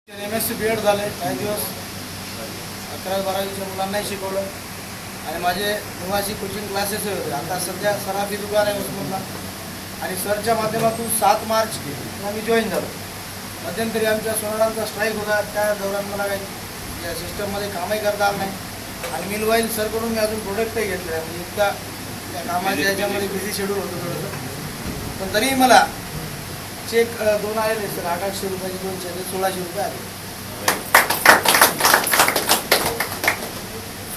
MSc B.Ed झाले. काही दिवस 11-12वीच्या मुलांनाही शिकवलं आणि माझे निवासी कोचिंग क्लासेस होते. आता सध्या सराफी दुकान आहे उस्मानला आणि सरच्या माध्यमातून 7 मार्च मी जॉईन झालो. मध्यंतरी आमच्या सोनारांचा स्ट्राईक होता. त्या दौरान मला काही या सिस्टममध्ये कामही करता आलं नाही आणि मीनवाईल सरकडून मी अजून प्रोडक्टही घेतले. म्हणजे इतका त्या कामाच्या याच्यामध्ये बिझी शेड्यूल होतं थोडंसं. पण तरीही मला चेक 2 आलेले सर. 800 रुपयाचे 2 चेक 1600 रुपये आले.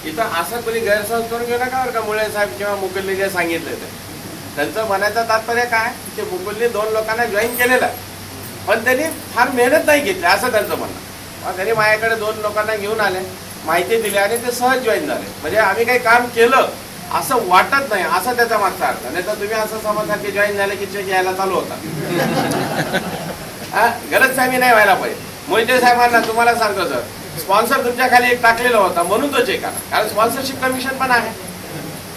इथं असं कोणी गैरसमज करून घेऊ नका बरं का. मुळे साहेब किंवा मुकुलने जे सांगितलं ते त्यांचं म्हणायचं तात्पर्य काय की मुकुलने 2 लोकांना जॉईन केलेलं आहे पण त्यांनी फार मेहनत नाही घेतली असं त्यांचं म्हणणं. त्यांनी माझ्याकडे 2 लोकांना घेऊन आले, माहिती दिली आणि ते सहज जॉईन झाले. म्हणजे आम्ही काही काम केलं असं वाटत नाही असं त्याचा मागचा अर्थ. नाही तर तुम्ही असं समजा की जॉईन झाले की चेक यायला चालू होता. गलतफहमी नाही व्हायला पाहिजे. मोहिते साहेबांना तुम्हाला सांगतो सर, स्पॉन्सर तुमच्या खाली एक टाकलेला होता म्हणून तो चेक आला. कारण स्पॉन्सरशिप कमिशन पण आहे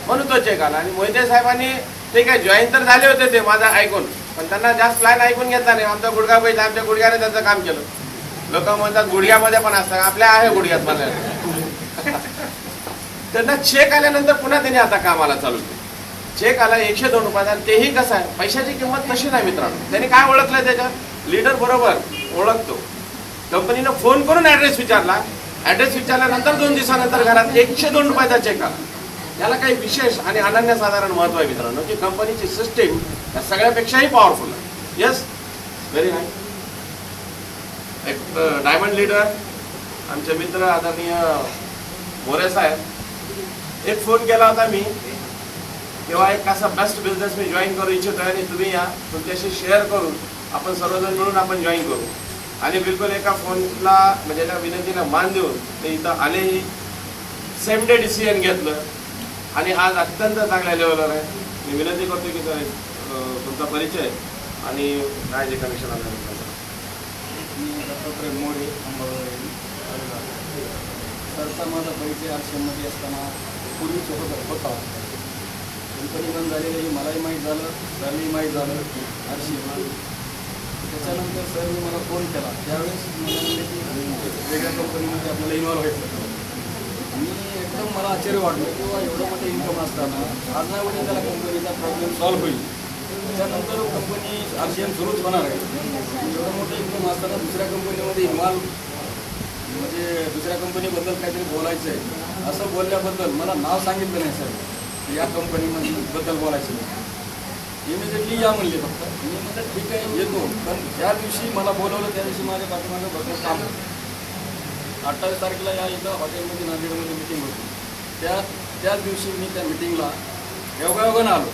म्हणून तो चेक आला. आणि मोहिते साहेबांनी ते काय जॉईन तर झाले होते ते माझं ऐकून, पण त्यांना जास्त प्लॅन ऐकून घेतला नाही. आमचा गुडघा पाहिजे, आमच्या गुडघ्याने त्यांचं काम केलं. लोक म्हणतात गुडघ्यामध्ये पण असतात, आपल्या आहे गुडघ्यात मला. त्यांना चेक आल्यानंतर पुन्हा त्यांनी आता कामाला चालू केलं. चेक आला 102 रुपयाचा आणि तेही कसं आहे, पैशाची किंमत तशी नाही मित्रांनो. त्यांनी काय ओळखलं त्याच्यात, लीडर बरोबर ओळखतो. कंपनीनं फोन करून ॲड्रेस विचारला, ॲड्रेस विचारल्यानंतर 2 दिवसानंतर घरात 102 रुपयाचा चेक आला. याला काही विशेष आणि अनन्यसाधारण महत्व आहे मित्रांनो की कंपनीची सिस्टीम या सगळ्यापेक्षाही पॉवरफुल आहे. Yes, very nice. एक डायमंड लीडर आमचे मित्र आदरणीय मोरे साहेब, एक फोन केला होता मी तेव्हा एक असा बेस्ट बिझनेस मी जॉईन करू इच्छितो आणि तुम्ही या, तुमच्याशी शेअर करून आपण सर्वजण मिळून आपण जॉईन करू. आणि बिलकुल एका फोनला म्हणजे त्या विनंतीला मान देऊन ते इथं आलेही, सेम डे डिसिजन घेतलं आणि आज अत्यंत चांगल्या लेवलवर आहे. मी विनंती करतो की सर तुमचा परिचय आणि काय जे कमिशन आलं. मी दत्तात्रय मोरे, सरचा माझा परिचय आरक्षणमध्ये असताना पूर्वीच होता. कंपनी बंद झालेली मलाही माहीत झालं, सरही माहीत झालं आरक्षण. त्याच्यानंतर सरने मला फोन केला. त्यावेळेस मला म्हणजे की वेगळ्या कंपनीमध्ये आपल्याला इन्व्हॉल्व व्हायचं. मी एकदम मला आश्चर्य वाटलं किंवा एवढं मोठं इन्कम असताना आज नाही म्हणजे त्याला कंपनीचा प्रॉब्लेम सॉल्व्ह होईल. त्याच्यानंतर कंपनी आरसीएम सुरूच होणार आहे. एवढं मोठं इन्कम असताना दुसऱ्या कंपनीमध्ये इन्व्हॉल्व म्हणजे दुसऱ्या कंपनीबद्दल काहीतरी बोलायचं आहे असं बोलल्याबद्दल मला नाव सांगितलं नाही सर. या कंपनीबद्दल बोलायचं नाही. इमिजिएटली या म्हणले फक्त. मी म्हटलं ठीक आहे येतो. पण ज्या दिवशी मला बोलवलं त्या दिवशी माझ्या पाठीमागं भरपूर काम होतं. 28 तारखेला या इथं हॉटेलमध्ये नांदेडमध्ये मिटिंग होती. त्याच दिवशी मी त्या मिटिंगला योगायोगानं आलो.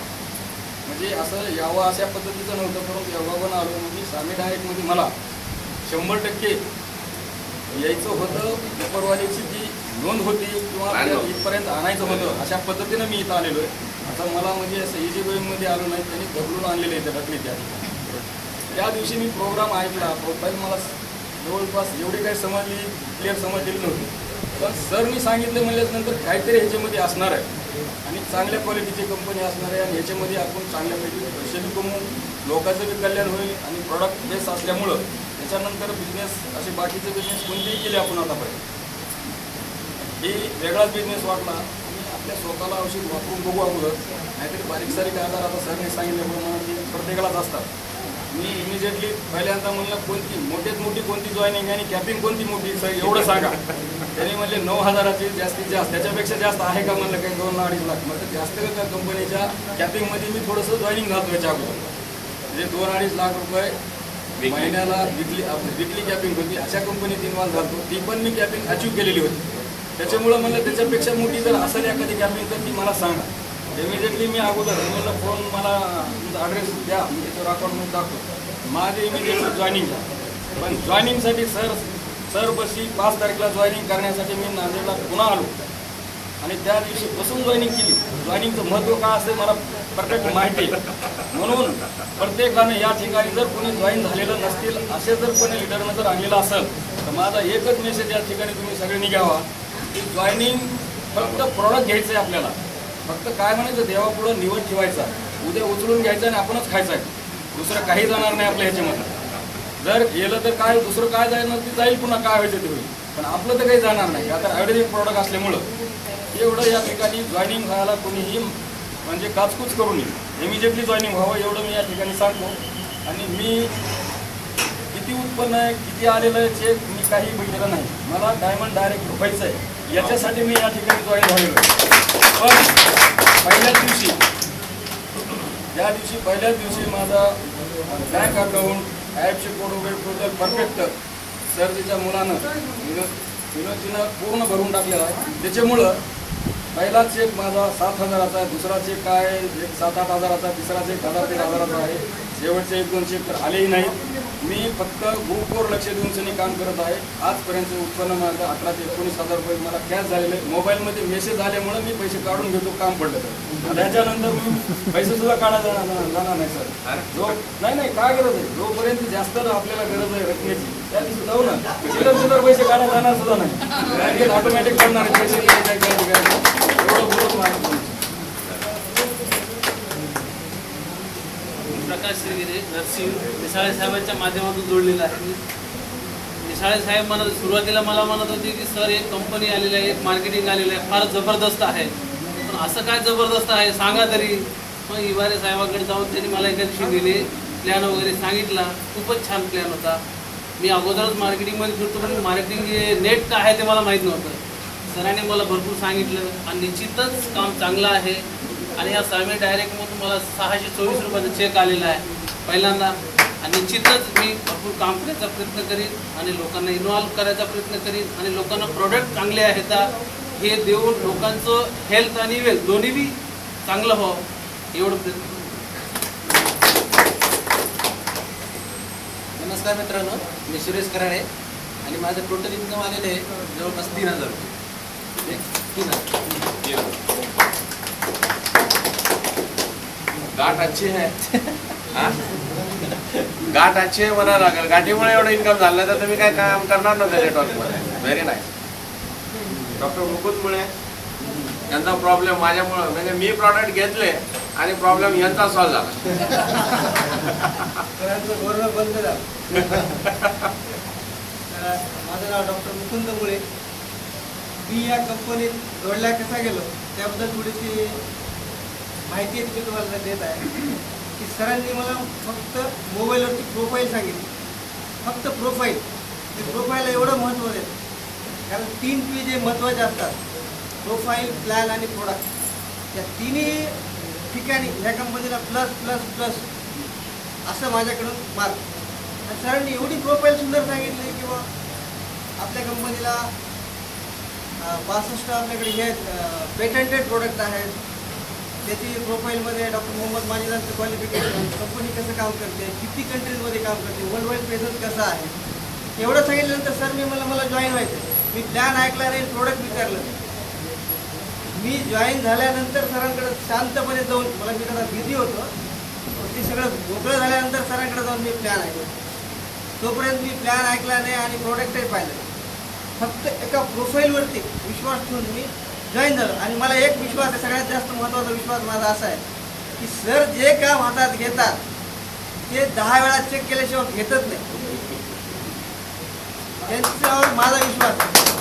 म्हणजे असं यावं अशा पद्धतीचं नव्हतं, परंतु योगायोगानं आलो. म्हणजे सामी डायरेक्टमध्ये मला 100% यायचं होतं. पेपरवालीची जी नोंद होती किंवा इथपर्यंत आणायचं होतं अशा पद्धतीनं मी इथं आलेलो आहे. आता मला म्हणजे असं इझी गोईंगमध्ये आलो नाही, त्यांनी ढकलून आणलेले इथे ढकली. त्या दिवशी मी प्रोग्राम ऐकला. प्रोफाईल मला जवळपास एवढी काही समजली, क्लिअर समजलेली नव्हती. पण सरनी सांगितलं म्हणल्यानंतर काहीतरी ह्याच्यामध्ये असणार आहे आणि चांगल्या क्वालिटीची कंपनी असणार आहे आणि ह्याच्यामध्ये आपण चांगल्यापैकी पैसे कमवून लोकांचं बी कल्याण होईल. आणि प्रॉडक्ट बेस असल्यामुळं त्याच्यानंतर बिझनेस असे बाकीचे बिझनेस कोणतेही केले आपण आतापर्यंत. ही वेगळाच बिझनेस वाटला आणि आपल्या स्वतःला औषध वापरून बघू अगोदर. नाहीतरी बारीक सारीक आजार आता सरने सांगितल्याप्रमाणे की प्रत्येकालाच असतात. मी इमिजिएटली पहिल्यांदा म्हणलं कोणती मोठ्यात मोठी कोणती जॉईनिंग आणि कॅपिंग कोणती मोठी सर एवढं सांगा. त्यांनी म्हणले 9,000ची जास्तीत जास्त, त्याच्यापेक्षा जास्त आहे का म्हणलं काही 2-2.5 लाख. म्हणजे जास्त का कंपनीच्या कॅपिंगमध्ये मी थोडंसं जॉईनिंग घालतो याच्या अगोदर. म्हणजे 2-2.5 लाख रुपये महिन्याला विकली कॅपिंग होती. अशा कंपनीत इन्व्हॉल्व झालो. ती पण मी कॅपिंग अचीव केलेली होती. त्याच्यामुळं म्हणलं त्याच्यापेक्षा मोठी जर असेल एखादी कॅपिंग तर ती मला सांगा. इमिजिएटली मी अगोदर म्हणलं फोन मला तुमचा ॲड्रेस द्या, मी त्याच्यावर अकाउंटमध्ये टाकतो. माझं इमिजिएटली जॉईनिंग झालं. पण जॉईनिंगसाठी सर बशी 5 तारखेला जॉईनिंग करण्यासाठी मी नांदेडला पुन्हा आलो आणि त्या दिवशी बसून जॉईनिंग केली. जॉईनिंगचं महत्त्व काय असते मला परफेक्ट माहिती आहे. म्हणून प्रत्येकानं या ठिकाणी जर कोणी जॉईन झालेलं नसतील असे जर कोणी लिडरनं जर आणलेलं असेल तर माझा एकच मेसेज या ठिकाणी तुम्ही सगळ्यांनी घ्यावा की जॉईनिंग फक्त प्रॉडक्ट घ्यायचं आहे आपल्याला. फक्त काय म्हणायचं देवापुढं निवड ठेवायचा, उद्या उचलून घ्यायचं आणि आपणच खायचं आहे. दुसरं काही जाणार नाही आपल्या ह्याच्यामध्ये. जर गेलं तर काय दुसरं काय जाणार ते जाईल, पुन्हा काय व्हायचं ते होईल, पण आपलं तर काही जाणार नाही. आता ॲडव्हर्टाइजिंग प्रॉडक्ट असल्यामुळं एवढं या ठिकाणी जॉईनिंग व्हायला कोणीही म्हणजे काचकूच करू नये, इमिजिएटली जॉईनिंग व्हावं एवढं मी या ठिकाणी सांगतो. आणि मी किती उत्पन्न आहे, किती आलेलं आहे चेक मी काही बघितलं नाही. मला डायमंड डायरेक्ट झोपायचं आहे, याच्यासाठी मी या ठिकाणी जॉईन झालेलो आहे. पण पहिल्याच दिवशी माझा बँक अकाउंट ॲपचे कोड वगैरे टोटल परफेक्ट सर्जीच्या मुलानं विनोदजीनं पूर्ण भरून टाकलेला आहे. त्याच्यामुळं पहिला चेक माझा 7,000चा आहे, दुसरा चेक काय एक 7-8 हजाराचा, तिसरा चेक 1,000-1,500चा आहे. शेवटचे 1-2 चेक तर आलेही नाहीत. मी फक्त ग्रुपवर लक्ष देऊन काम करत आहे. आजपर्यंत उत्पन्न माझं 18,000 ते 19,000 रुपये मला कॅश झालेलं आहे. मोबाईलमध्ये मेसेज आल्यामुळे मी पैसे काढून घेतो काम पडलं तर. त्याच्यानंतर मी पैसे सुद्धा काढायला जाणार नाही सर. नाही काय गरज आहे, जोपर्यंत जास्त आपल्याला गरज आहे रकमेची त्या दिवशी जाऊ ना, चिल्लर पैसे काढायला जाणार सुद्धा नाही, ऑटोमॅटिक करणार पैसे एवढं बोलत नाही. प्रकाश श्रीगिरे नरसिंह निसाळे साहेबांच्या माध्यमातून जोडलेला आहे. निसाळे साहेब सुरुवातीला मला म्हणत होते की सर एक कंपनी आलेली आहे, एक मार्केटिंग आलेलं आहे, फार जबरदस्त आहे. पण असं काय जबरदस्त आहे सांगा तरी. मग इवारे साहेबांकडे जाऊन त्यांनी मला एका दिवशी दिले, प्लॅन वगैरे सांगितला. खूपच छान प्लॅन होता. मी अगोदरच मार्केटिंगमध्ये फिरतो, पण मार्केटिंग जे नेट काय आहे ते मला माहीत नव्हतं. सरांनी मला भरपूर सांगितलं आणि निश्चितच काम चांगलं आहे. आणि या सामी डायरेक्टमधून मला 624 रुपयाचा चेक आलेला आहे पहिल्यांदा. आणि निश्चितच मी भरपूर काम करायचा प्रयत्न करीन आणि लोकांना इन्व्हॉल्व करायचा प्रयत्न करीन आणि लोकांना प्रोडक्ट चांगले आहेत हे देऊन लोकांचं हेल्थ आणि वेल्थ दोन्ही बी चांगलं व्हावं एवढं प्रयत्न. नमस्कार मित्रांनो, मी सुरेश कराडे आणि माझं टोटल इन्कम आलेलं आहे जवळपास 3,000 रुपये. 3,000 गाठ अच्छी है. गाठ अच्छी आहे म्हणावं लागेल. गाठीमुळे एवढं इन्कम झालं नाही तर तुम्ही काय काम करणार नव्हतं नेटवर्कमध्ये. Very nice. डॉक्टर मुकुंदमुळे यांचा प्रॉब्लेम माझ्यामुळं म्हणजे मी प्रॉडक्ट घेतले आणि प्रॉब्लेम यांचा सॉल्व्ह झाला. बंद झालं. माझं नाव डॉक्टर मुकुंदमुळे. मी या कंपनीत जोडल्या कसा गेलो त्याबद्दल थोडीशी माहिती मी तुम्हाला देत आहे की सरांनी मला फक्त मोबाईलवरती प्रोफाईल सांगितली. फक्त प्रोफाईल. ते प्रोफाईलला एवढं महत्त्व देतं, कारण 3 P जे महत्त्वाचे असतात, प्रोफाईल, प्लॅन आणि प्रोडक्ट, या तिन्ही ठिकाणी ह्या कंपनीला प्लस प्लस प्लस असं माझ्याकडून मार्क. आणि सरांनी एवढी प्रोफाईल सुंदर सांगितली की बा आपल्या कंपनीला 62 आपल्याकडे हे पेटंटेड प्रोडक्ट आहेत. त्याची प्रोफाईलमध्ये डॉक्टर मोहम्मद माजिदांचं क्वालिफिकेशन, कंपनी कसं काम करते, किती कंट्रीजमध्ये काम करते, वर्ल्ड वाईड प्रेझन्स कसा आहे, एवढं सांगितल्यानंतर सर मला जॉईन व्हायचं. मी प्लॅन ऐकला नाही, प्रोडक्ट विचारलं. मी जॉईन झाल्यानंतर सरांकडे शांतपणे जाऊन, मला मी जरा बिझी होतो, ते सगळं मोकळं झाल्यानंतर सरांकडे जाऊन मी प्लॅन ऐकलं. तोपर्यंत मी प्लॅन ऐकला नाही आणि प्रोडक्टही पाहिलं. फक्त एका प्रोफाईलवरती विश्वास ठेवून मी जॉईन झालं. आणि मला एक विश्वास आहे, सगळ्यात जास्त महत्त्वाचा विश्वास माझा असा आहे की सर जे काम हातात घेतात ते 10 वेळा चेक केल्याशिवाय घेतच नाही. त्यांच्यावर माझा विश्वास.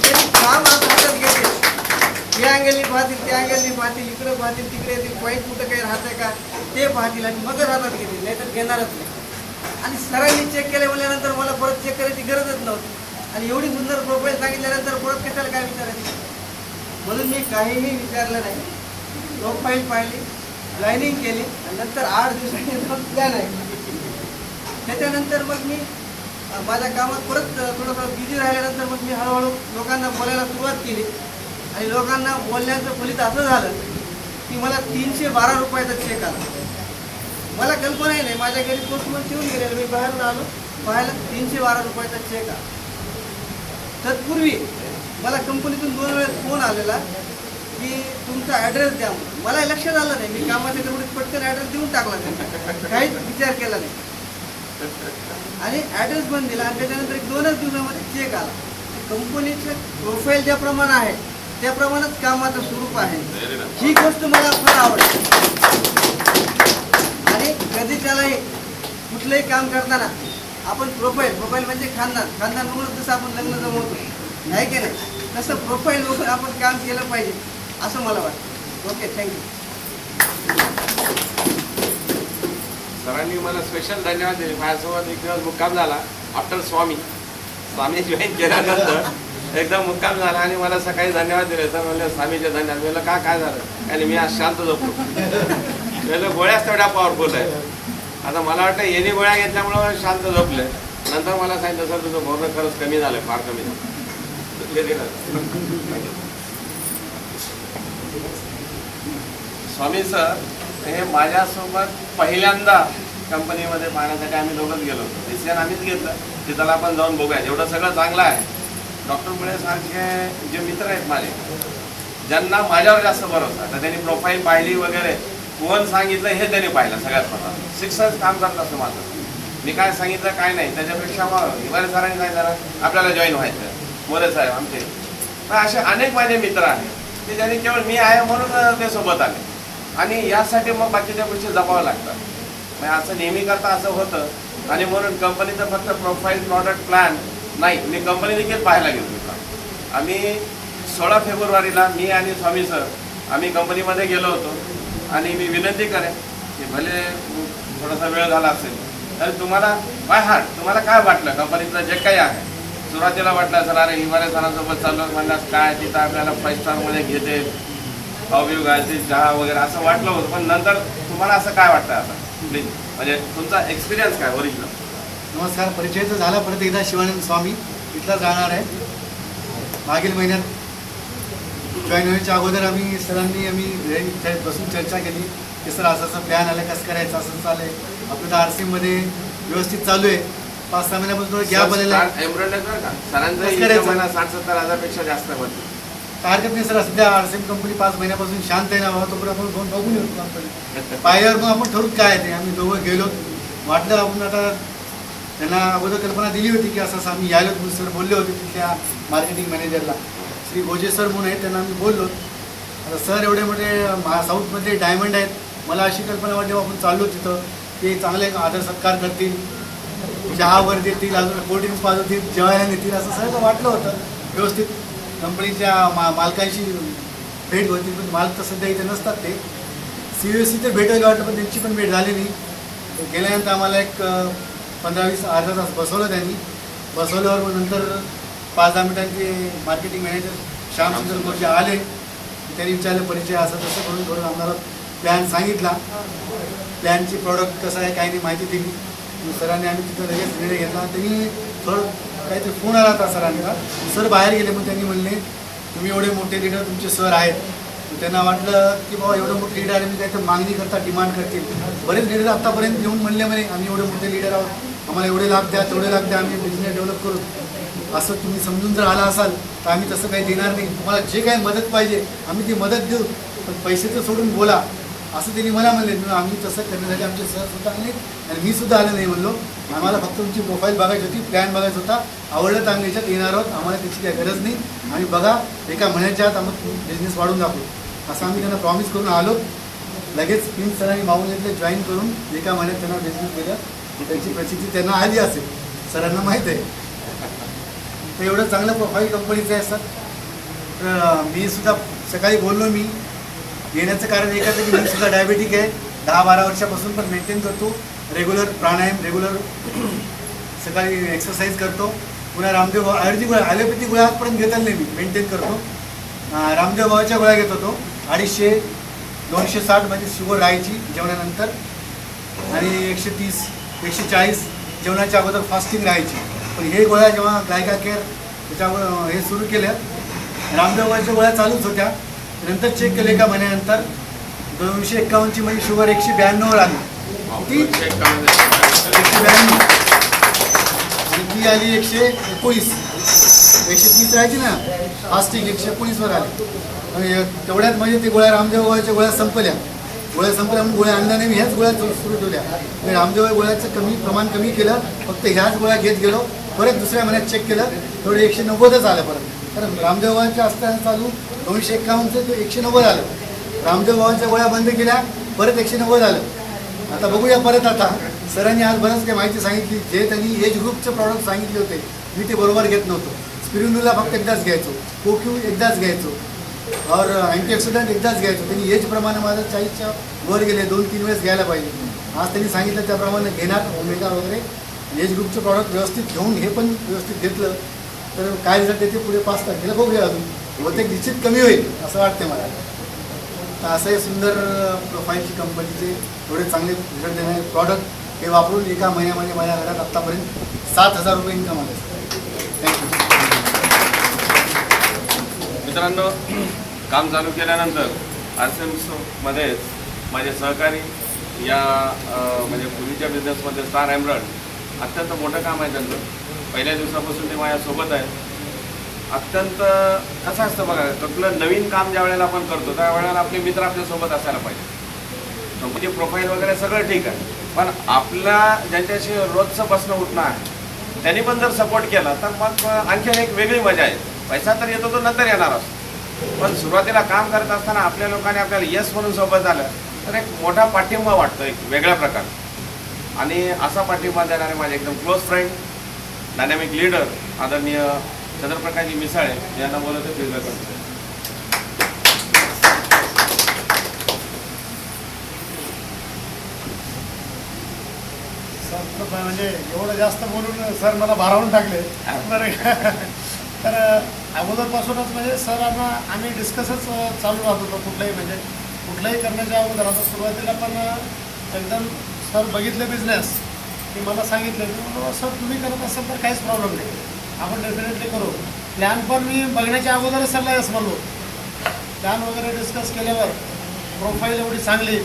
ते काम हातात घेतील, या अँगलनी पाहतील, त्या अँगलनी पाहतील, इकडं पाहतील, तिकडे येतील, पॉईंट कुठं काही राहतंय का ते पाहतील आणि मगच हातात घेतील, नाही तर घेणारच नाही. आणि सरांनी चेक केले म्हणल्यानंतर मला परत चेक करायची गरजच नव्हती. आणि एवढी सुंदर प्रोफाईल सांगितल्यानंतर परत कशाला काय विचारायचं, म्हणून मी काहीही विचारलं नाही. प्रोफाईल पाहिली, जॉईनिंग केली आणि नंतर 8 दिवसांनी प्लॅन आहे. त्याच्यानंतर मग मी माझ्या कामात परत थोडंसं बिझी राहिल्यानंतर मग मी हळूहळू लोकांना बोलायला सुरुवात केली. आणि लोकांना बोलण्याचं फलित असं झालं की मला 312 रुपयाचा चेक आला. मला कल्पनाही नाही, माझ्या घरी पोस्टमन ठेवून गेलेलं, मी बाहेरून आलो पाहायला 312 रुपयाचा चेक आला. तत्पूर्वी मला कंपनीतून 2 वेळेस फोन आलेला की तुमचा ॲड्रेस द्या. मला लक्षात आलं नाही, मी कामाच्या गडबडीत पटकन ॲड्रेस देऊन टाकला त्यांना, काहीच विचार केला नाही आणि ॲड्रेस पण दिला. आणि त्याच्यानंतर 1-2च दिवसामध्ये चेक आला. कंपनीचं प्रोफाईल ज्याप्रमाणे आहे त्याप्रमाणेच कामाचं स्वरूप आहे. ही गोष्ट मला फार आवडते. आणि कधी त्यालाही कुठलंही काम करताना आपण प्रोफाईल म्हणजे खानदान म्हणून जसं आपण लग्न जमवतो आहे की नाही, तसं प्रोफाईल बघून आपण काम केलं पाहिजे असं मला वाटतं. Okay, thank you. सरांनी मला स्पेशल धन्यवाद दिले. माझ्यासोबत एक दिवस मुक्काम झाला आफ्टर स्वामी जॉईन केल्यानंतर एकदम मुक्काम झाला आणि मला सकाळी धन्यवाद दिले. सर म्हणलं स्वामीचे धन्यवाद. म्हणलं काय झालं? आणि मी आज शांत झोपलो. म्हणलं गोळ्याच तेवढ्या पॉवरफुल आहे. आता मला वाटतं येणे गोळ्या घेतल्यामुळं शांत झोपले. नंतर मला सांगितलं सर तुझं बोलणं खरंच कमी झालं, फार कमी झालं. स्वामी सर हे माझ्यासोबत पहिल्यांदा कंपनीमध्ये पाहण्यासाठी आम्ही दोघंच गेलो होतो. डिसिजन आम्हीच घेतलं की त्याला आपण जाऊन बघूया. एवढं सगळं चांगलं आहे. डॉक्टर पुणे सारखे जे मित्र आहेत माझे, ज्यांना माझ्यावर जास्त भरोसा, आता त्यांनी प्रोफाईल पाहिली वगैरे, कोण सांगितलं हे त्यांनी पाहिलं सगळ्यात प्रथम. शिक्षण काम करत असतं माझं. मी काय सांगितलं काय नाही, त्याच्यापेक्षा मग हिवारे सरांनी काय झालं, आपल्याला जॉईन व्हायचं. मोरे साहेब आमचे, असे अनेक माझे मित्र आहेत की ज्यांनी केवळ मी आहे म्हणून ते सोबत आले. आणि यासाठी मग बाकीच्या गोष्टी जपाव्या लागतात. मग असं नेहमी करता असं होतं. आणि म्हणून कंपनीचं फक्त प्रोफाईल प्रॉडक्ट प्लॅन नाही, मी कंपनी देखील पाहायला गेलो होतो. आम्ही 16 फेब्रुवारीला मी आणि स्वामी सर आम्ही कंपनीमध्ये गेलो होतो. आणि मी विनंती करेन की भले थोडासा वेळ झाला असेल तर तुम्हाला बाय हार्ट तुम्हाला काय वाटलं कंपनीचं जे काही आहे. सुरुवातीला वाटलं असेल अरे हिवारे सरांसोबत चाललो म्हणल्यास काय तिथं आपल्याला 5 स्टारमध्ये घेते, खाऊ घालते, चहा वगैरे असं वाटलं होतं. पण नंतर तुम्हाला असं काय वाटतं आता प्लीज म्हणजे तुमचा एक्सपिरियन्स काय ओरिजिनल? नमस्कार, परिचय तर झाला. परत एकदा शिवानंद स्वामी इथलाच राहणार आहे. मागील महिन्यात जॉईन व्हायच्या अगोदर आम्ही बसून चर्चा केली की सर असं प्लॅन आलं, कसं करायचं, असं चालू आहे आपलं. तर RCMमध्ये व्यवस्थित चालू आहे. 5-6 महिन्यापासून थोडं गॅप आलेला आहे. सरांचं 60-70 हजारपेक्षा जास्त होतं. हरकत नाही सर. सध्या RCM कंपनी 5 महिन्यापासून शांत आहे ना बाबा, तोपर्यंत आपण फोन बघून येतो कंपनी पाहिल्यावर मग आपण ठरवून काय ते. आम्ही दोघं गेलो, वाटलं आपण आता त्यांना अगोदर कल्पना दिली होती की असं आम्ही यायलो. सर बोलले होते तिथल्या मार्केटिंग मॅनेजरला श्री गोजे सर म्हणून आहेत, त्यांना आम्ही बोललो. आता सर एवढे मोठे साऊथमध्ये डायमंड आहेत. मला अशी कल्पना वाटली आपण चाललो तिथं ते चांगले आदर सत्कार करतील, चहावर देतील, अजून कोल्ड्रिंक्स पाजवतील, जेवायला नेतील, असं सगळं वाटलं होतं. व्यवस्थित कंपनीच्या मालकांशी भेट होती. पण मालक तर सध्या इथे नसतात. ते COC ते भेटायला वाटलं पण त्यांची पण भेट झाली नाही. गेल्यानंतर आम्हाला एक 15-20 अर्धा तास बसवलं त्यांनी. बसवल्यावर मग नंतर 5-10 मिनिटांचे मार्केटिंग मॅनेजर श्यामचंद्र गोजे आले. त्यांनी विचारलं परिचय असं तसं करून थोडं आम्हाला प्लॅन सांगितला. प्लॅनची प्रॉडक्ट कसं आहे काही नाही माहिती दिली. सरांनी आम्ही तिथं लगेच निर्णय घेतला. त्यांनी थोडं काहीतरी फोन आला होता सरांना. सर बाहेर गेले. मग त्यांनी म्हणले तुम्ही एवढे मोठे लीडर तुमचे सर आहेत. त्यांना वाटलं की बाबा एवढं मोठे लीडर आले मी काहीतरी मागणी करता डिमांड करतील. बरेच लीडर आत्तापर्यंत येऊन म्हणले म्हणे आम्ही एवढे मोठे लीडर आहोत, आम्हाला एवढे लाभ द्या तेवढे लाभ द्या, आम्ही बिझनेस डेव्हलप करू. असं तुम्ही समजून जर आला असाल तर आम्ही तसं काही देणार नाही. तुम्हाला जे काही मदत पाहिजे आम्ही ती मदत देऊ, पण पैसे तर सोडून बोला असं त्यांनी मला म्हणले. आम्ही तसं करण्यासाठी आमचे सर सुद्धा आले आणि मी सुद्धा आलं नाही. म्हणलो आम्हाला फक्त तुमची प्रोफाईल बघायची होती, प्लॅन बघायचा होता. आवडलं तर आम्ही याच्यात येणार आहोत, आम्हाला त्याची काही गरज नाही. आम्ही बघा एका महिन्याच्या आत आम्ही बिझनेस वाढून दाखवू असं आम्ही त्यांना प्रॉमिस करून आलो. लगेच 3 सरांनी मागून घेतले, जॉईन करून एका महिन्यात त्यांना बिझनेस केलं. त्याची प्रसिद्धी त्यांना आली असेल, सरांना माहीत आहे. तर एवढं चांगलं प्रोफाईल कंपनीचं आहे सर. तर मी सुद्धा सकाळी बोललो, मी येण्याचं कारण एकच आहे की मी सुद्धा डायबेटिक आहे. 10-12 वर्षापासून पण मेंटेन करतो. रेग्युलर प्राणायाम, रेग्युलर सकाळी एक्सरसाइज करतो. पुन्हा रामदेव भाऊ आयुर्वेदिक गोळ्या, ॲलोपॅथिक गोळ्या आजपर्यंत घेतल्या नाही मी, मेंटेन करतो. रामदेव भावाच्या गोळ्या घेत होतो 250, 260 म्हणजे शुगर राहायची जेवणानंतर, आणि 130, 140 जेवणाच्या अगोदर फास्टिंग राहायची. पण हे गोळ्या जेव्हा गायका केअर त्याच्यावर हे सुरू केल्या, रामदेवाच्या गोळ्या चालूच होत्या. नंतर चेक केले एका महिन्यानंतर 251ची म्हणजे शुगर 192वर आली. ती 192 आणि ती आली 119. 130 राहायची ना फास्टिंग, 119वर आली. आणि तेवढ्यात म्हणजे ते गोळ्या रामदेवाच्या गोळ्या संपल्या. म्हणून गोळ्या आणल्या नाही, ह्याच गोळ्या सुरू ठेवल्या. आणि रामदेव गोळ्याचं प्रमाण कमी केलं, फक्त ह्याच गोळ्या घेत गेलो. परत दुसऱ्या महिन्यात चेक केलं, थोडं 190च आलं परत. कारण रामदेवाच्या असताना चालू 251चं ते 190 आलं. रामदेव बाबांच्या गोळ्या बंद केल्या, परत 190 आलं. आता बघूया परत. आता सरांनी आज बरंच काही माहिती सांगितली. जे त्यांनी एज ग्रुपचे प्रॉडक्ट सांगितले होते मी ते बरोबर घेत नव्हतो. स्पिरुलिना फक्त एकदाच घ्यायचो, कोक्यू एकदाच घ्यायचो, और अँटीऑक्सिडंट एकदाच घ्यायचो. त्यांनी एजप्रमाणे माझं 40च्या वर गेले, 2-3 वेळेस घ्यायला पाहिजे. आज त्यांनी सांगितलं त्याप्रमाणे घेणार ओमेगा वगैरे एज ग्रुपचे प्रॉडक्ट व्यवस्थित घेऊन हे पण व्यवस्थित घेतलं तर काय रिझल्ट येते पुढे 5 तारखेला बघूया. अजून बहुतेक निश्चित कमी होईल असं वाटते मला. तर असं हे सुंदर प्रोफाईलची कंपनीचे एवढे चांगले रिझल्ट देणारे प्रॉडक्ट हे वापरून एका महिन्यामध्ये माझ्या घरात आत्तापर्यंत 7,000 रुपये इन्कम आले. थँक्यू. मित्रांनो, काम चालू केल्यानंतर RCMमध्ये माझे सहकारी या म्हणजे पूर्वीच्या बिझनेसमध्ये स्टार एमराल्ड अत्यंत मोठं काम आहे त्यांचं. पहिल्या दिवसापासून ते माझ्यासोबत आहे. अत्यंत कसं असतं बघा, कुठलं नवीन काम ज्या वेळेला आपण करतो त्या वेळेला आपले मित्र आपल्यासोबत असायला पाहिजे. कंपनी प्रोफाईल वगैरे सगळं ठीक आहे, पण आपला ज्यांच्याशी रोजचं बसणं उठणं आहे त्यांनी पण जर सपोर्ट केला तर मग आणखीन एक वेगळी मजा आहे. पैसा तर येतो तो नंतर येणार असतो, पण सुरुवातीला काम करत असताना आपल्या लोकांनी आपल्याला यस म्हणून सोबत आलं तर एक मोठा पाठिंबा वाटतो, एक वेगळ्या प्रकारचा. आणि असा पाठिंबा देणारे माझे एकदम क्लोज फ्रेंड, डायनॅमिक लीडर आदरणीय चंद्रप्रकाशजी मिसाळे यांना बोलवतो. फीडबॅक करतो. सर म्हणजे एवढं जास्त बोलून सर मला भारावून टाकले. तर अगोदरपासूनच म्हणजे सरांना आम्ही डिस्कसच चालू राहत होतो कुठलंही करण्याच्या अगोदर. आता सुरुवातीला पण एकदम सर बघितले बिझनेस की मला सांगितलं की सर तुम्ही करत असाल तर काहीच प्रॉब्लेम नाही, आपण डेफिनेटली करू. प्लॅन पण मी बघण्याच्या अगोदरच सरला यस म्हणलो. प्लॅन वगैरे डिस्कस केल्यावर प्रोफाईल एवढी चांगली,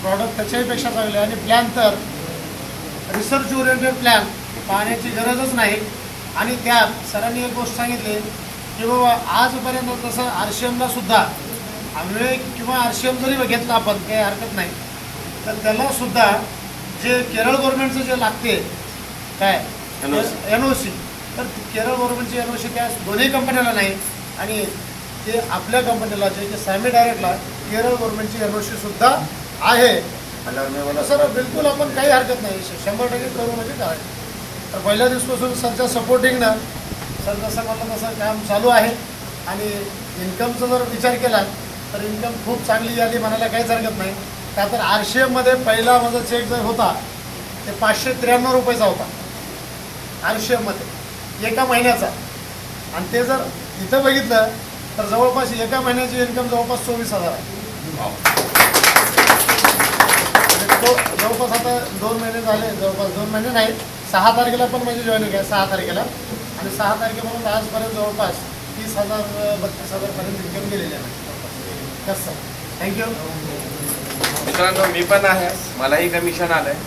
प्रॉडक्ट त्याच्याहीपेक्षा चांगले आणि प्लॅन तर रिसर्च ओरिएंटेड प्लॅन, पाहण्याची गरजच नाही. आणि त्यात सरांनी एक गोष्ट सांगितली की बाबा आजपर्यंत जसं RCMला सुद्धा आम्ही किंवा RCM जरी घेतलं आपण काही हरकत नाही, तर त्यालासुद्धा जे केरळ गव्हर्नमेंटचं जे लागते काय NOC, तर केरळ गव्हर्नमेंटची NOC त्या दोन्ही कंपन्याला नाही आणि ते आपल्या कंपनीला जे सॅमी डायरेक्टला केरळ गव्हर्नमेंटची NOC आहे. सर बिलकुल आपण काही हरकत नाही, 100% करू म्हणजे करायचं. तर पहिल्या दिवसापासून सरच्या सपोर्टिंगनं सर जसं म्हटलं तसं काम चालू आहे. आणि इन्कमचा जर विचार केला तर इन्कम खूप चांगली आली म्हणायला काहीच हरकत नाही. का तर RCMमध्ये पहिला माझा चेक जर होता ते 593 रुपयाचा होता RCMमध्ये एका महिन्याचा. आणि ते जर इथं बघितलं तर जवळपास एका महिन्याची इन्कम जवळपास 24,000 आहे. तो जवळपास आता 2 महिने झाले, जवळपास 2 महिने नाही, 6 तारखेला पण माझी जॉईनिंग आहे 6 तारखेला. आणि 6 तारखेपासून आजपर्यंत जवळपास 30,000-32,000 पर्यंत इन्कम गेलेले आहे. Yes sir, thank you. मित्रांनो, मी पण आहे, मलाही कमिशन आलं आहे.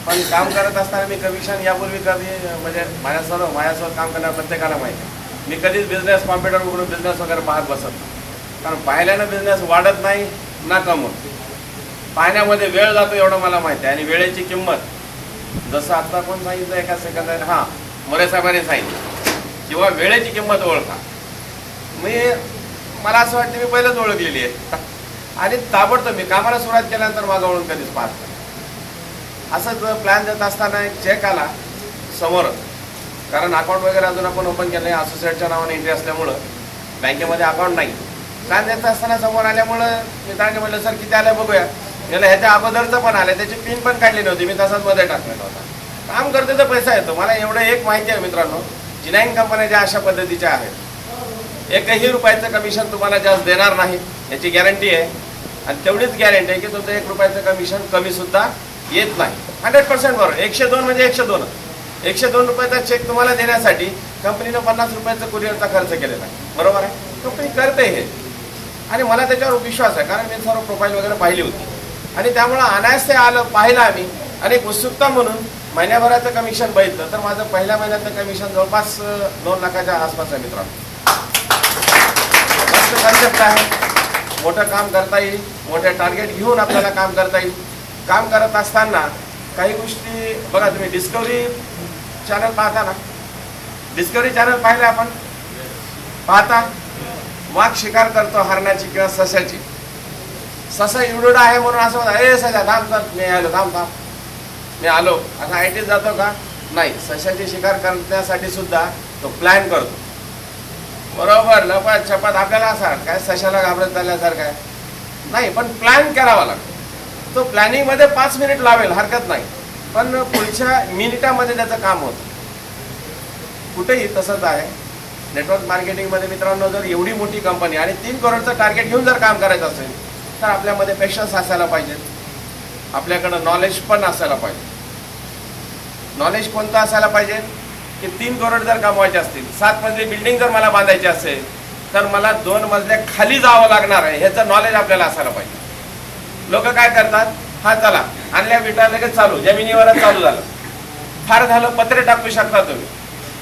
पण काम करत असताना मी कमिशन यापूर्वी कधी म्हणजे माझ्यासोबत काम करणाऱ्या प्रत्येकाला माहिती आहे, मी कधीच बिझनेस कॉम्प्युटर उघडून बिझनेस वगैरे पाहत बसत नाही. कारण पाहिल्यानं बिझनेस वाढत नाही ना कम होत. पाहण्यामध्ये वेळ जातो एवढं मला माहिती आहे. आणि वेळेची किंमत जसं आत्ता कोण सांगितलं एका सेकंदाने, हां मोरे साहेबांनी सांगितलं, किंवा वेळेची किंमत ओळखा. मला असं वाटतं मी पहिलंच ओळखलेली आहे. आणि ताबडतोब मी कामाला सुरुवात केल्यानंतर माझं ओळख कधीच पाहत नाही. असंच प्लॅन देत असताना एक चेक आला समोर, कारण अकाउंट वगैरे अजून आपण ओपन केलं नाही, असोसिएटच्या नावाने एंट्री असल्यामुळं बँकेमध्ये अकाउंट नाही. प्लॅन देत असताना समोर आल्यामुळं मित्रांनी म्हटलं सर किती आलं बघूया. मला ह्याच्या अगोदरचं पण आलं, त्याची पिन पण काढली नव्हती, मी तसाच मध्ये टाकलेला होता. काम करते तर पैसा येतो. मला एवढं एक माहिती आहे मित्रांनो, G9 कंपन्या ज्या अशा पद्धतीच्या आहेत, एकही रुपयाचं कमिशन तुम्हाला जास्त देणार नाही याची गॅरंटी आहे. आणि तेवढीच गॅरंटी आहे की तुमचं 1 रुपयाचं कमिशन कमीसुद्धा येत नाही. 100% बरोबर. 102 म्हणजे 102. 102 रुपयाचा चेक तुम्हाला देण्यासाठी कंपनीनं 50 रुपयाचा कुरिअरचा खर्च केलेला आहे. बरोबर आहे, कंपनी करते हे. आणि मला त्याच्यावर विश्वास आहे, कारण मी सर्व प्रोफाईल वगैरे पाहिली होती. आणि त्यामुळं अनायास ते आलं, पाहिलं आम्ही. आणि एक उत्सुकता म्हणून महिन्याभराचं कमिशन बघितलं तर माझं पहिल्या महिन्याचं कमिशन जवळपास 2 लाखाच्या आसपास आहे मित्रांनो. मस्त कन्सेप्ट आहे. मोठं काम करता येईल, मोठे टार्गेट घेऊन आपल्याला काम करता येईल. काम करत असताना काही गोष्टी बघा, तुम्ही डिस्कवरी चॅनल पाहता ना, डिस्कवरी चॅनल पाहिलं आपण पाहता, वाघ शिकार करतो हरणाची किंवा सशाची. ससा एवढा आहे म्हणून असं म्हणा, ए ससा थांब थांब, मी आलो, थांब थांब, मी आलो, असं आयटीत जातो का? नाही, सशाची शिकार करण्यासाठी सुद्धा तो प्लॅन करतो. बरोबर, लपत छपत आपल्याला असा काय सशाला घाबरत चालल्यासारखं आहे नाही, पण प्लॅन करावा लागतो. तो प्लॅनिंगमध्ये 5 मिनिट लावेल, हरकत नाही, पण पुढच्या मिनिटामध्ये त्याचं काम होतं. कुठेही तसंच आहे. नेटवर्क मार्केटिंगमध्ये मित्रांनो, जर एवढी मोठी कंपनी आणि 3 करोडचं टार्गेट घेऊन जर काम करायचं असेल तर आपल्यामध्ये पेशन्स असायला पाहिजे, आपल्याकडं नॉलेज पण असायला पाहिजे. नॉलेज कोणतं असायला पाहिजे की 3 करोड जर कमवायचे असतील, 7 मजली बिल्डिंग जर मला बांधायची असेल तर मला 2 मजल्या खाली जावं लागणार आहे, ह्याचं नॉलेज आपल्याला असायला पाहिजे. लोक काय करतात, हा चला आणल्या विटा लगेच चालू, जमिनीवरच चालू झालं, फार झालं पत्रे टाकू शकता तुम्ही,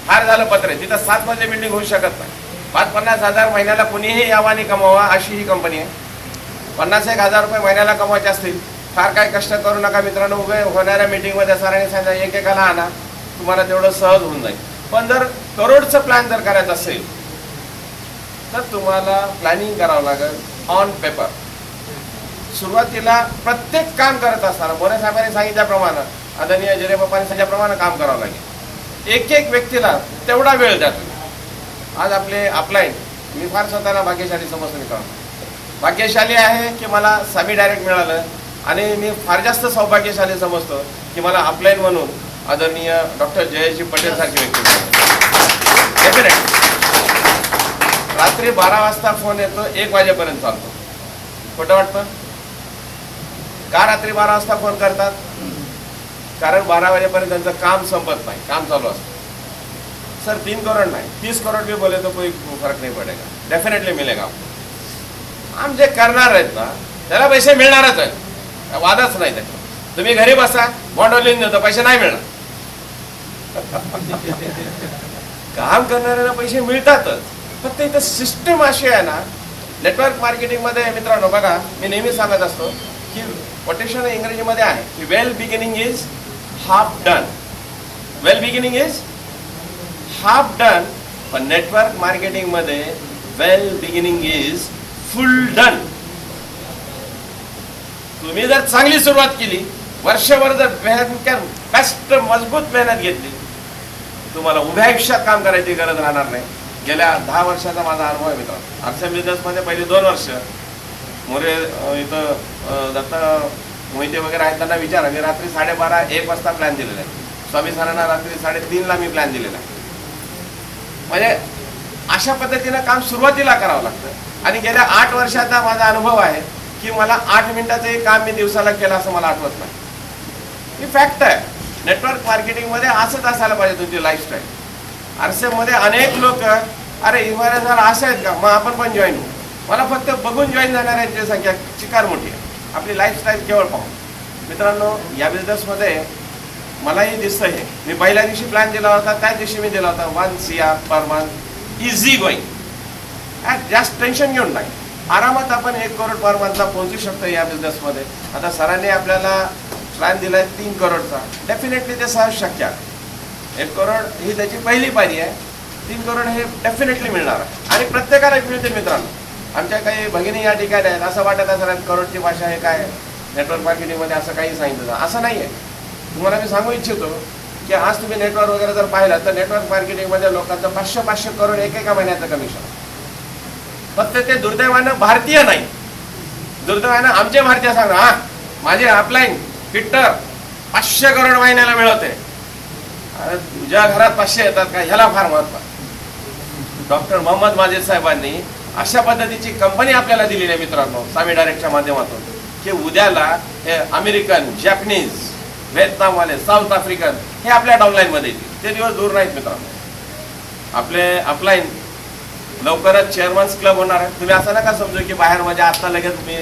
फार झालं पत्रे, तिथं 7 मजली बिल्डिंग होऊ शकत नाही. 5-50 हजार महिन्याला कुणीही यावानी कमवा अशी ही कंपनी आहे. 50-1,000 रुपये महिन्याला कमवायचे असतील, फार काय कष्ट करू नका मित्रांनो. उभे होणाऱ्या मीटिंगमध्ये सरांनी सांगितलं एकेकाला आणा, तुम्हाला तेवढं सहज होऊन जाईल. पण जर करोडचं प्लॅन जर करायचं असेल तर तुम्हाला प्लॅनिंग करावं लागेल ऑन पेपर. सुरुवातीला प्रत्येक काम करत असताना मोरे साहेबांनी सांगितल्याप्रमाणे, आदरणीय जिरे बाप्पांनी सांगितल्याप्रमाणे काम करावं लागेल. एक व्यक्तीला तेवढा वेळ द्या तुम्ही. आज आपले अपलाईन, मी फार स्वतःला भाग्यशाली समजतो मित्रांनो. भाग्यशाली आहे की मला सामी डायरेक्ट मिळालं, आणि मी फार जास्त सौभाग्यशाली समजतो की मला अपलाईन म्हणून आदरणीय डॉक्टर जयजी पटेल सारखे व्यक्ती डेफिनेट. रात्री 12 वाजता फोन येतो, 1 वाजेपर्यंत चालतो. खोटं वाटतं का? रात्री 12 वाजता फोन करतात कारण 12 वाजेपर्यंत त्यांचं काम संपत नाही, काम चालू असतं. सर 3 करोड नाही, 30 करोड भी बोले तो कोई फरक नहीं पडेगा, डेफिनेटली मिलेगा. आम जे करणार आहेत ना त्याला पैसे मिळणारच आहेत, वादच नाही त्याच्यात. तुम्ही घरी बसा, बॉन्ड लिहून देतो, पैसे नाही मिळणार. काम करणाऱ्यांना पैसे मिळतातच, फक्त इथं सिस्टम अशी आहे ना. नेटवर्क मार्केटिंगमध्ये मित्रांनो बघा, मी नेहमी सांगत असतो की कोटेशन इंग्रजीमध्ये आहे की well beginning is half done. Well beginning is half done. पण नेटवर्क मार्केटिंगमध्ये well beginning is full done. तुम्ही जर चांगली सुरुवात केली, वर्षभर जर भयंकर बेस्ट मजबूत मेहनत घेतली, तुम्हाला उभ्या आयुष्यात काम करायची गरज राहणार नाही. गेल्या 10 वर्षाचा माझा अनुभव आहे मित्रांनो. आरसीएम बिझनेसमध्ये पहिले 2 वर्ष मोरे इथं दत्ता मोहिते वगैरे आहेत, त्यांना विचारा. मी रात्री 12:30-1 वाजता प्लॅन दिलेला आहे. स्वामी सरांना रात्री 3:30ला मी प्लॅन दिलेला आहे. म्हणजे अशा पद्धतीनं काम सुरुवातीला करावं लागतं. आणि गेल्या 8 वर्षाचा माझा अनुभव आहे की मला 8 मिनिटाचं एक काम मी दिवसाला केलं असं मला आठवत नाही. ही फॅक्ट आहे. नेटवर्क मार्केटिंगमध्ये असंच असायला पाहिजे तुमची लाईफस्टाईल. आरसीएममध्ये अनेक लोक, अरे इमारत जर असं आहेत का, मग आपण पण जॉईन होऊ. मला फक्त बघून जॉईन जाणाऱ्यांची संख्या चिकार मोठी आहे. आपली लाईफस्टाईल केवळ पाहू. मित्रांनो, या बिझनेसमध्ये मलाही दिसतं हे. मी पहिल्या दिवशी प्लॅन दिला होता, त्याच दिवशी मी दिला होता 1 CR per month, easy going, जास्त टेन्शन घेऊन नाही. आरामात आपण 1 करोड पर मंथला पोहोचू शकतो या बिझनेसमध्ये. आता सरांनी आपल्याला प्लॅन दिला आहे 3 करोडचा. डेफिनेटली ते सहज शक्य आहे. 1 करोड ही त्याची पहिली पायरी आहे. 3 करोड हे डेफिनेटली मिळणार आहे आणि प्रत्येकाला मिळते मित्रांनो. आमच्या काही भगिनी या ठिकाणी आहेत, असं वाटत असेल करोडची भाषा आहे काय नेटवर्क मार्केटिंगमध्ये, असं काही सांगितलं असं नाही आहे. तुम्हाला मी सांगू इच्छितो की आज तुम्ही नेटवर्क वगैरे जर पाहिलं तर नेटवर्क मार्केटिंगमध्ये लोकांचं 500-500 करोड एकेका महिन्याचं कमिशन. फक्त ते दुर्दैवानं भारतीय नाही, दुर्दैवानं आमचे भारतीय सांगा, हा माझे अपलाईन फिट्टर 500 करोड महिन्याला मिळवते. अरे तुझ्या घरात 500 येतात का, ह्याला फार महत्व. डॉक्टर मोहम्मद माजिद साहेबांनी अशा पद्धतीची कंपनी आपल्याला दिलेली आहे मित्रांनो, सामी डायरेक्टच्या माध्यमातून, की उद्याला हे अमेरिकन, जॅपनीज, व्हिएतनामवाले, साऊथ आफ्रिकन हे आपल्या डाऊनलाईनमध्ये येतील. ते दिवस दूर नाहीत मित्रांनो. आपले अपलाईन लवकरच चेअरमन्स क्लब होणार आहे. तुम्ही असं नका समजू की बाहेर म्हणजे आता लगेच मी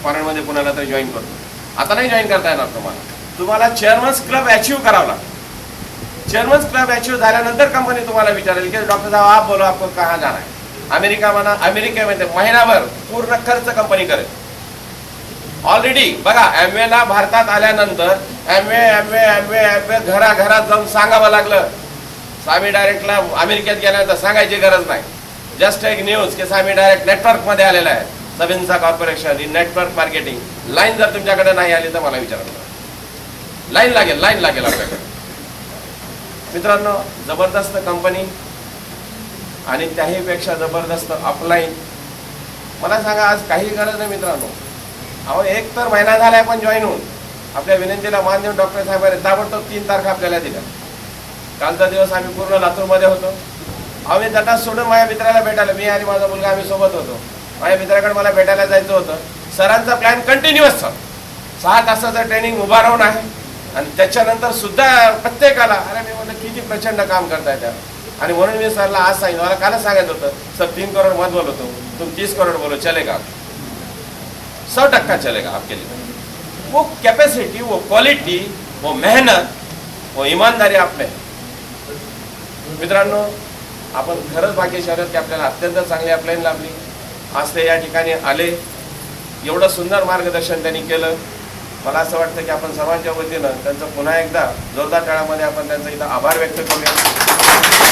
फॉरेनमध्ये कुणाला तरी जॉईन करतो. आता नाही जॉईन करता येणार तुम्हाला. तुम्हाला चेअरमन्स क्लब अचीव करावं लागतं. चेअरमन्स क्लब अचीव झाल्यानंतर कंपनी तुम्हाला विचारेल की डॉक्टर साहब आप बोलो आपको कहाँ जाना है. अमेरिका म्हणा, अमेरिकेमध्ये महिनाभर पूर्ण खर्च कंपनी करेल. ऑलरेडी बघा, एमवेला भारतात आल्यानंतर एमवे घराघरात जाऊन सांगावं लागलं. सामी डायरेक्टला अमेरिकेत गेल्यानंतर सांगायची गरज नाही. जस्ट एक न्यूज की सामी डायरेक्ट नेटवर्कमध्ये आलेला आहे. सब इंसा कॉर्पोरेशन, ही नेटवर्क मार्केटिंग, लाईन जर तुमच्याकडे नाही आली तर मला विचारा. लाईन लागेल आपल्याकडे. मित्रांनो, जबरदस्त कंपनी आणि त्याहीपेक्षा जबरदस्त अपलाईन. मला सांगा, आज काही गरज नाही मित्रांनो. अहो 1 तर महिना झाला आपण जॉईन होऊन. आपल्या विनंतीला मान देऊन डॉक्टर साहेबांनी ताबडतोब 3 तारखा आपल्याला दिल्या. कालचा दिवस आम्ही पूर्ण लातूरमध्ये होतो. आम्ही दटात सोडून माझ्या मित्राला भेटायला, मी आणि माझा मुलगा आम्ही सोबत होतो. माझ्या मित्राकडे मला भेटायला जायचं होतं. सरांचा प्लॅन कंटिन्युअस चालू. 6 तासाचं ट्रेनिंग उभा राहून आहे आणि त्याच्यानंतर सुद्धा प्रत्येकाला, अरे मी म्हणलं किती प्रचंड काम करताय त्या. आणि म्हणून मी सरला आज सांगितलं, मला कालच सांगायचं होतं, सर 3 करोड मत बोलतो, तुम 30 करोड बोलो, चलेगा, 100% चलेगा आपके लिए. वो कैपेसिटी, वो क्वालिटी, वो मेहनत, वो ईमानदारी आपले. मित्रांनो, आपण खरंच भाग्यशाली आहोत की आपल्याला अत्यंत चांगली अपलाईन लाभली. आज ते या ठिकाणी आले, एवढं सुंदर मार्गदर्शन त्यांनी केलं. मला असं वाटतं की आपण सर्वांच्या वतीनं त्यांचं पुन्हा एकदा जोरदार टाळ्यामध्ये आपण त्यांचा इथं आभार व्यक्त करूया.